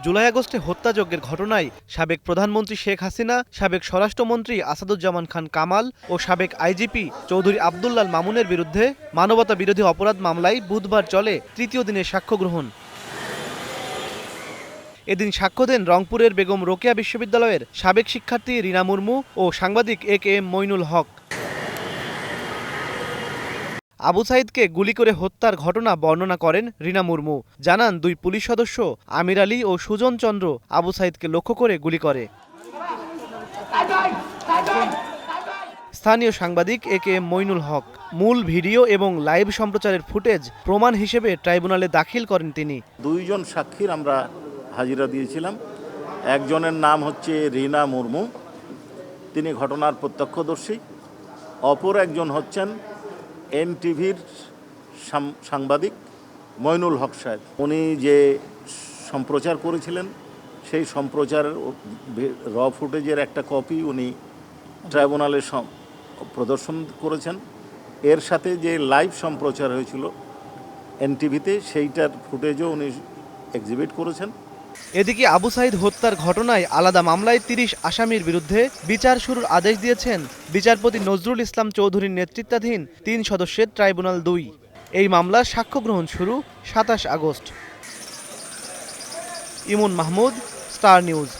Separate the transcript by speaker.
Speaker 1: জুলাই আগস্টে হত্যাযজ্ঞের ঘটনায় সাবেক প্রধানমন্ত্রী শেখ হাসিনা, সাবেক স্বরাষ্ট্রমন্ত্রী আসাদুজ্জামান খান কামাল ও সাবেক আইজিপি চৌধুরী আব্দুল্লাল মামুনের বিরুদ্ধে মানবতা বিরোধী অপরাধ মামলায় বুধবার চলে তৃতীয় দিনের সাক্ষ্য গ্রহণ। এদিন সাক্ষ্য দেন রংপুরের বেগম রোকেয়া বিশ্ববিদ্যালয়ের সাবেক শিক্ষার্থী রিনা মুর্মু ও সাংবাদিক AK-M মইনুল হক। আবু সাইদকে গুলি করে হত্যার ঘটনা বর্ণনা করেন রিনা মুর্মু। জানান, দুই পুলিশ সদস্য আমির আলী ও সুজন চন্দ্র আবু সাইদকে লক্ষ্য করে গুলি করে। স্থানীয় সাংবাদিক AK-M মইনুল হক মূল ভিডিও এবং লাইভ সম্প্রচারের ফুটেজ প্রমাণ হিসেবে ট্রাইব্যুনালে দাখিল করেন তিনি।
Speaker 2: দুইজন সাক্ষীর আমরা হাজিরা দিয়েছিলাম। একজনের নাম হচ্ছে রিনা মুর্মু, তিনি ঘটনার প্রত্যক্ষদর্শী। অপর একজন হচ্ছেন NTVর সাংবাদিক মইনুল হক সাহেব। উনি যে সম্প্রচার করেছিলেন সেই সম্প্রচারের র ফুটেজের একটা কপি উনি ট্রাইব্যুনালে প্রদর্শন করেছেন। এর সাথে যে লাইভ সম্প্রচার হয়েছিল NTVতে সেইটার ফুটেজও উনি এক্সিবিট করেছেন।
Speaker 1: এদিকে আবু সাইদ হত্যার ঘটনায় আলাদা মামলায় ৩০ আসামির বিরুদ্ধে বিচার শুরুর আদেশ দিয়েছেন বিচারপতি নজরুল ইসলাম চৌধুরীর নেতৃত্বাধীন ৩ সদস্যের ট্রাইব্যুনাল ২। এই মামলার সাক্ষ্য গ্রহণ শুরু ২৭ আগস্ট। ইমন মাহমুদ, স্টার নিউজ।